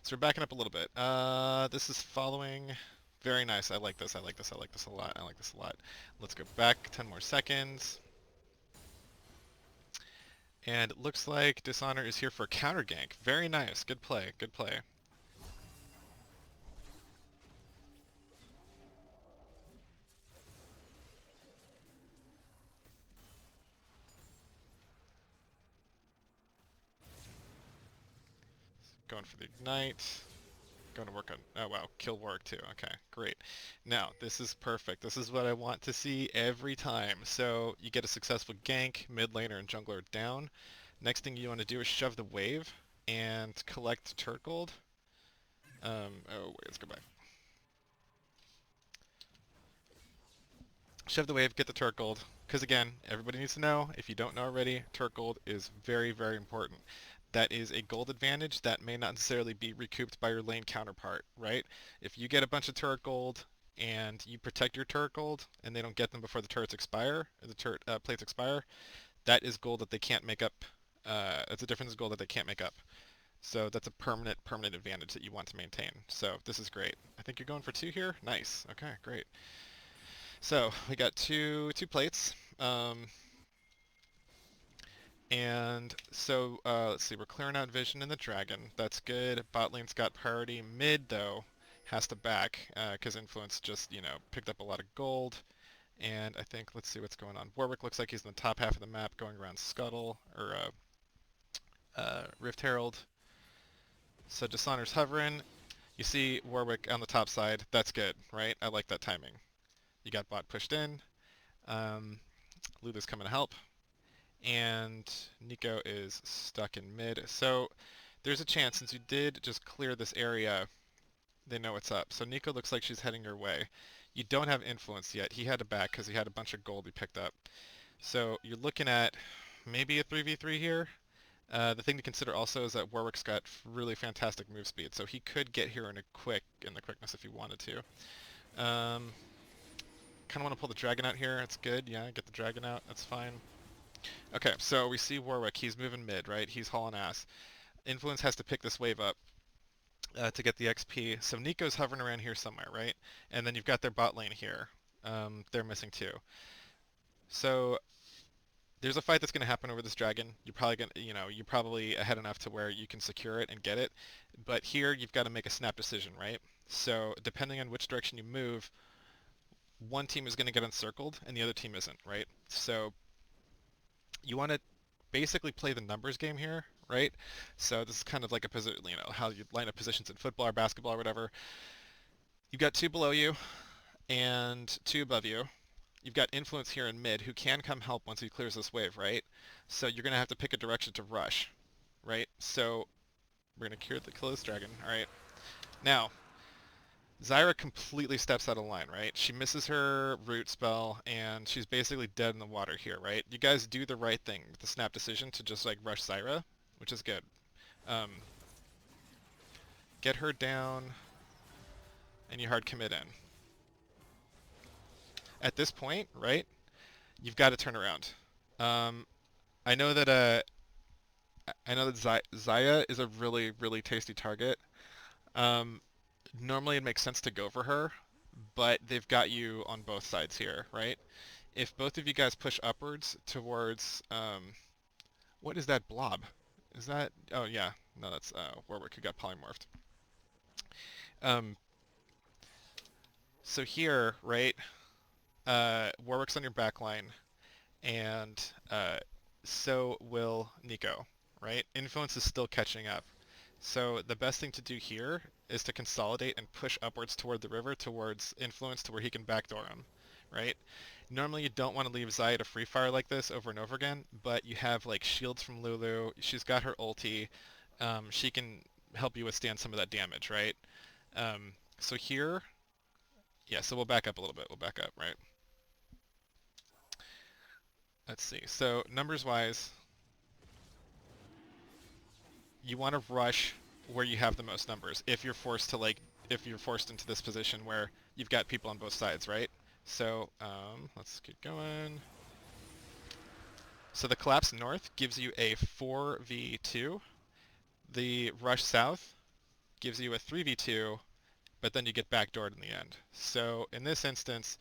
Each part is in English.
So we're backing up a little bit. This is following. Very nice. I like this. I like this. I like this a lot. I like this a lot. Let's go back 10 more seconds. And it looks like Dishonor is here for a counter gank. Very nice. Good play. Good play. Going for the ignite. Going to work on. Oh wow, kill Warwick too. Okay, great. Now this is perfect. This is what I want to see every time. So you get a successful gank, mid laner and jungler down. Next thing you want to do is shove the wave and collect turret gold. Oh wait, let's go back. Shove the wave, get the turret gold. Because again, everybody needs to know, if you don't know already, turret gold is very, very important. That is a gold advantage that may not necessarily be recouped by your lane counterpart, right? If you get a bunch of turret gold and you protect your turret gold and they don't get them before the turrets expire, or the turret plates expire, that is gold that they can't make up. That's a difference in gold that they can't make up. So that's a permanent advantage that you want to maintain. So this is great. I think you're going for two here. Nice. Okay, great. So we got two plates. And so let's see, we're clearing out vision in the dragon. That's good. Bot lane's got priority. Mid though has to back because influence just picked up a lot of gold. And I think let's see what's going on. Warwick looks like he's in the top half of the map, going around Scuttle or Rift Herald. So Dishonor's hovering. You see Warwick on the top side. That's good, right? I like that timing. You got bot pushed in. Lulu's coming to help. And Nico is stuck in mid. So there's a chance, since you did just clear this area, they know what's up. So Nico looks like she's heading your way. You don't have influence yet. He had to back because he had a bunch of gold he picked up. So you're looking at maybe a 3v3 here. The thing to consider also is that Warwick's got really fantastic move speed, so he could get here in the quickness if he wanted to. Kind of want to pull the dragon out here. That's good. Yeah, get the dragon out. That's fine. Okay, so we see Warwick. He's moving mid, right? He's hauling ass. Influence has to pick this wave up to get the XP. So Nico's hovering around here somewhere, right? And then you've got their bot lane here. They're missing too. So there's a fight that's going to happen over this dragon. You're probably ahead enough to where you can secure it and get it. But here you've got to make a snap decision, right? So depending on which direction you move, one team is going to get encircled and the other team isn't, right? So you want to basically play the numbers game here, right? So this is kind of like how you line up positions in football or basketball or whatever. You've got two below you and two above you. You've got influence here in mid who can come help once he clears this wave, right? So you're going to have to pick a direction to rush, right? So we're going to kill this dragon, all right? Now, Zyra completely steps out of line, right? She misses her root spell, and she's basically dead in the water here, right? You guys do the right thing with the snap decision to just like rush Zyra, which is good. Um, get her down, and you hard commit in. At this point, right? You've got to turn around. Um, I know that Zaya is a really really tasty target. Um, Normally it makes sense to go for her, but they've got you on both sides here, right? If both of you guys push upwards towards, what is that blob? Is that, oh yeah, no, that's Warwick who got polymorphed. Um, so here, right, Warwick's on your back line, and so will Nico, right? Influence is still catching up. So the best thing to do here is to consolidate and push upwards toward the river, towards influence, to where he can backdoor him, right? Normally you don't want to leave Zaya to free fire like this over and over again, but you have like shields from Lulu. She's got her ulti. She can help you withstand some of that damage, right? So here, yeah. So we'll back up a little bit. We'll back up, right? Let's see. So numbers wise, you want to rush where you have the most numbers. If you're forced into this position where you've got people on both sides, right? So let's keep going. So the collapse north gives you a 4v2. The rush south gives you a 3v2, but then you get backdoored in the end. So in this instance,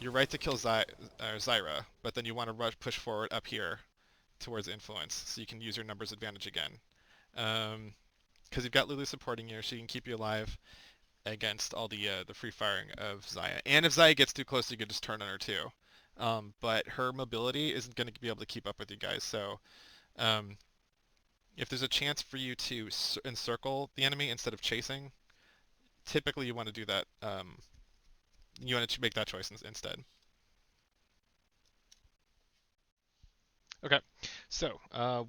you're right to kill Zyra, but then you want to push forward up here towards influence, so you can use your numbers advantage again. Because you've got Lulu supporting you, she can keep you alive against all the free firing of Xayah. And if Xayah gets too close, you can just turn on her too. But her mobility isn't going to be able to keep up with you guys. So um, if there's a chance for you to encircle the enemy instead of chasing, typically you want to do that. You want to make that choice instead. Okay, so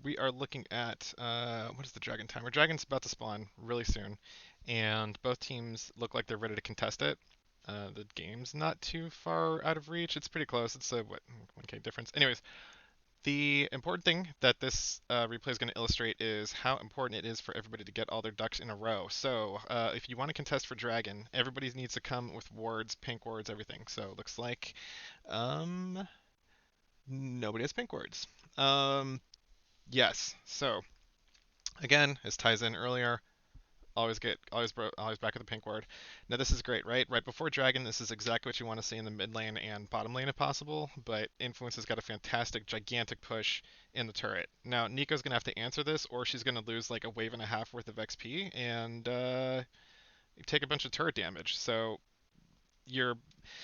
we are looking at what is the dragon timer? Dragon's about to spawn really soon, and both teams look like they're ready to contest it. The game's not too far out of reach. It's pretty close. It's a what 1K difference. Anyways, the important thing that this replay is going to illustrate is how important it is for everybody to get all their ducks in a row. So if you want to contest for dragon, everybody needs to come with wards, pink wards, everything. So it looks like um, nobody has pink wards. Yes. So again, as ties in earlier, always back at the pink ward. Now this is great, right? Right before dragon, this is exactly what you want to see in the mid lane and bottom lane if possible. But influence has got a fantastic, gigantic push in the turret. Now Nico's gonna have to answer this, or she's gonna lose like a wave and a half worth of XP and take a bunch of turret damage. You're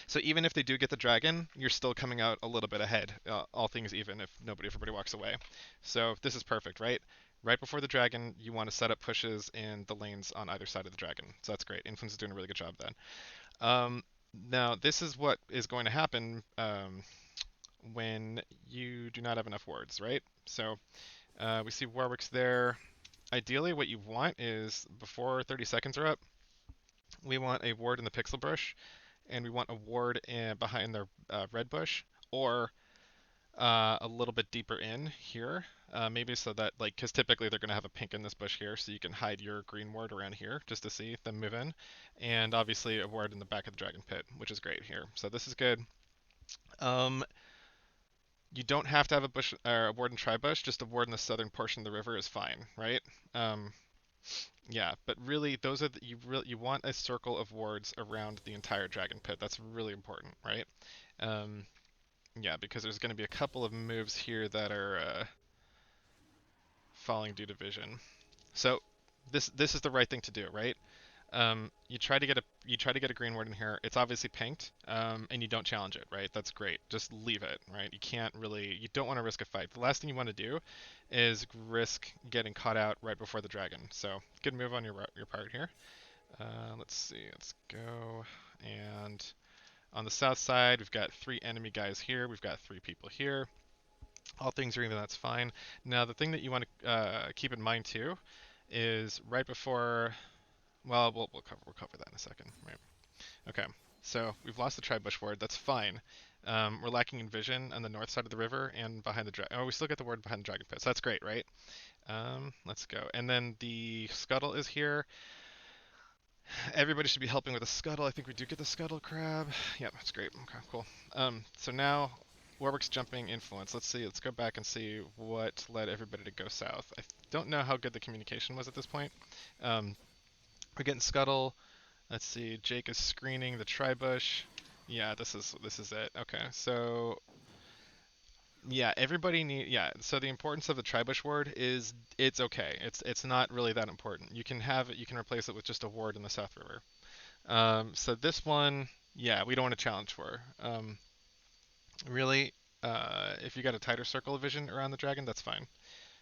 so even if they do get the dragon, you're still coming out a little bit ahead, all things even if everybody walks away. So this is perfect, right? Right before the dragon, you want to set up pushes in the lanes on either side of the dragon. So that's great. Influence is doing a really good job then. Now this is what is going to happen when you do not have enough wards, right? So we see Warwick's there. Ideally, what you want is before 30 seconds are up, we want a ward in the pixel brush and we want a ward behind their red bush, or a little bit deeper in here, maybe so that like, because typically they're going to have a pink in this bush here, so you can hide your green ward around here just to see them move in, and obviously a ward in the back of the dragon pit, which is great here. So this is good. Um, you don't have to have a bush or a ward in tri-bush, just a ward in the southern portion of the river is fine, right? Um, yeah, but really, those are you want a circle of wards around the entire dragon pit. That's really important, right? Um, yeah, because there's going to be a couple of moves here that are falling due to vision. So this is the right thing to do, right? You try to get a green ward in here. It's obviously pinked, and you don't challenge it, right? That's great. Just leave it, right? You don't want to risk a fight. The last thing you want to do is risk getting caught out right before the dragon. So good move on your part here. Let's see. Let's go. And on the south side, we've got 3 enemy guys here. We've got 3 people here. All things are even, that's fine. Now the thing that you want to keep in mind too is right before. Well, we'll cover that in a second. Right. Okay. So we've lost the tri-bush ward. That's fine. We're lacking in vision on the north side of the river and behind the dragon. Oh, we still get the ward behind the dragon pit. So that's great, right? Let's go. And then the scuttle is here. Everybody should be helping with the scuttle. I think we do get the scuttle crab. Yeah, that's great. Okay, cool. So now Warwick's jumping influence. Let's see. Let's go back and see what led everybody to go south. I don't know how good the communication was at this point. We're getting scuttle. Let's see. Jake is screening the tri-bush. Yeah, this is it. Okay, so yeah, so the importance of the tri-bush ward is it's okay. It's not really that important. You can replace it with just a ward in the South River. So this one, yeah, we don't want to challenge for. Really, if you got a tighter circle of vision around the dragon, that's fine.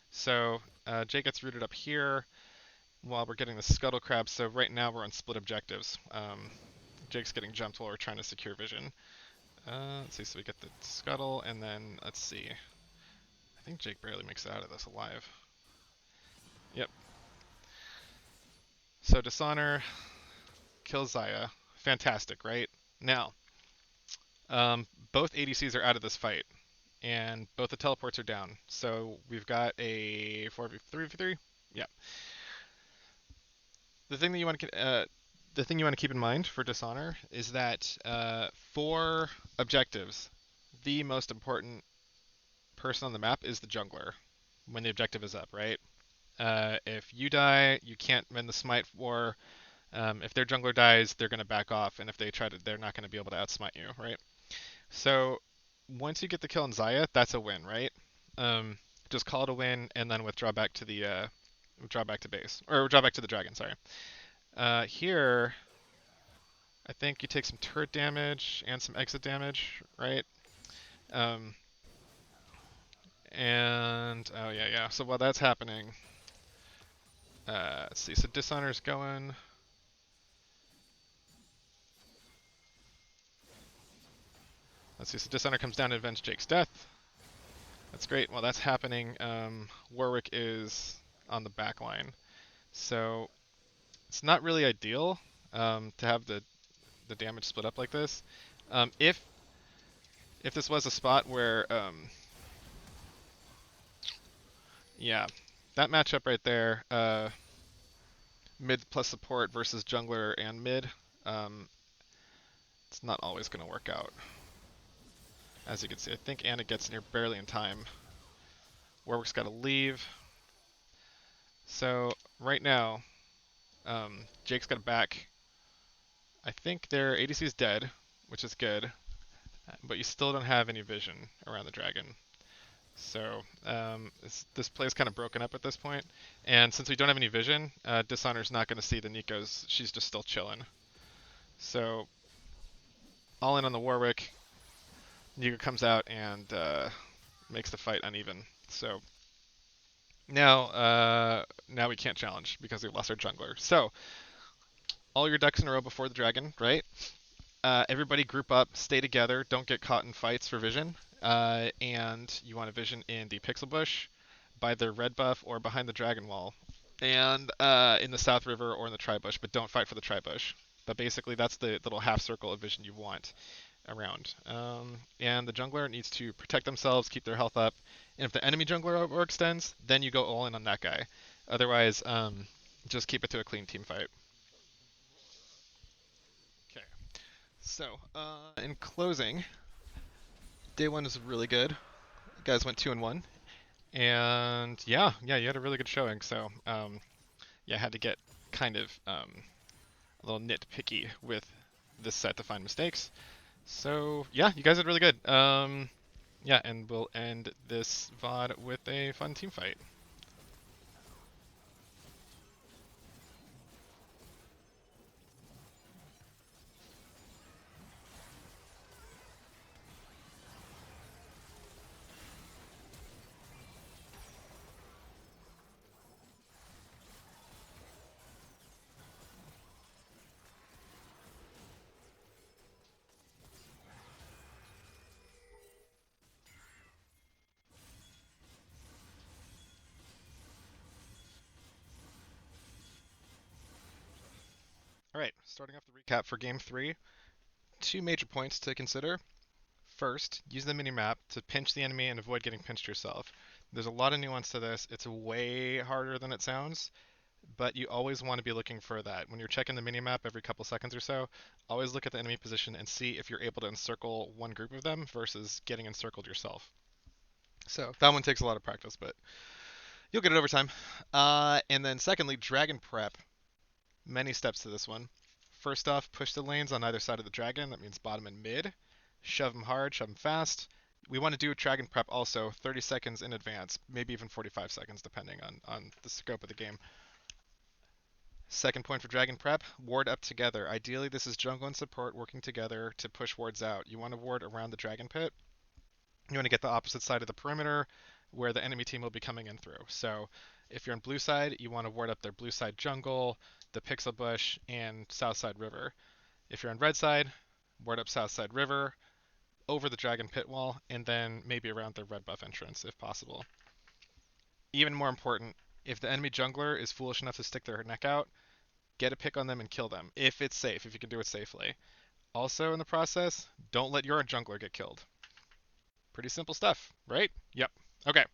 So Jake gets rooted up here while we're getting the scuttle crab. So right now we're on split objectives. Jake's getting jumped while we're trying to secure vision. Let's see, so we get the scuttle, and then let's see. I think Jake barely makes it out of this alive. Yep. So Dishonor kills Xayah. Fantastic, right? Now, both ADCs are out of this fight, and both the teleports are down. So we've got a 4v3. Yeah. The thing that you want to keep in mind for Dishonor is that for objectives, the most important person on the map is the jungler when the objective is up, right? If you die, you can't mend the smite war. If their jungler dies, they're gonna back off, and if they try to, they're not gonna be able to outsmite you, right? So once you get the kill on Xayah, that's a win, right? Um, just call it a win, and then withdraw back to the withdraw back to base, or withdraw back to the dragon. Sorry. Here, I think you take some turret damage and some exit damage, right? Um, and oh yeah, yeah. So while that's happening, let's see. So Dishonor's going. Let's see. So Dishonor comes down to avenge Jake's death. That's great. While that's happening, Warwick is on the back line. So it's not really ideal to have the damage split up like this. If this was a spot where yeah, that matchup right there, mid plus support versus jungler and mid, um, it's not always going to work out. As you can see, I think Anna gets in here barely in time. Warwick's got to leave. So right now, Jake's got to back. I think their ADC is dead, which is good, but you still don't have any vision around the dragon. So this play is kind of broken up at this point. And since we don't have any vision, Dishonor's not going to see the Nikos. She's just still chilling. So all in on the Warwick. Nico comes out and makes the fight uneven. So now we can't challenge because we lost our jungler. So all your ducks in a row before the dragon, right? Everybody group up, stay together, don't get caught in fights for vision. And you want a vision in the pixel bush, by the red buff, or behind the dragon wall, and in the south river or in the tri bush, but don't fight for the tri bush. But basically, that's the little half circle of vision you want around. And the jungler needs to protect themselves, keep their health up. And if the enemy jungler overextends, then you go all in on that guy. Otherwise, just keep it to a clean team fight. Okay. So, in closing, day one was really good. You guys went 2-1, and yeah, you had a really good showing. So, yeah, I had to get kind of a little nitpicky with this set to find mistakes. So yeah, you guys did really good. Yeah, and we'll end this VoD with a fun team fight. All right, starting off the recap for Game 3, two major points to consider. First, use the minimap to pinch the enemy and avoid getting pinched yourself. There's a lot of nuance to this. It's way harder than it sounds, but you always want to be looking for that. When you're checking the minimap every couple seconds or so, always look at the enemy position and see if you're able to encircle one group of them versus getting encircled yourself. So that one takes a lot of practice, but you'll get it over time. And then secondly, dragon prep. Many steps to this one. First off, push the lanes on either side of the dragon. That means bottom and mid. Shove them hard, shove them fast. We want to do dragon prep also 30 seconds in advance, maybe even 45 seconds depending on the scope of the game. Second point for dragon prep, ward up together. Ideally, this is jungle and support working together to push wards out. You want to ward around the dragon pit. You want to get the opposite side of the perimeter where the enemy team will be coming in through. So if you're on blue side, you want to ward up their blue side jungle, the pixel bush, and south side river. If you're on red side, ward up south side river, over the dragon pit wall, and then maybe around the red buff entrance if possible. Even more important, if the enemy jungler is foolish enough to stick their neck out, get a pick on them and kill them, if it's safe, if you can do it safely. Also in the process, don't let your jungler get killed. Pretty simple stuff, right? Yep. Okay.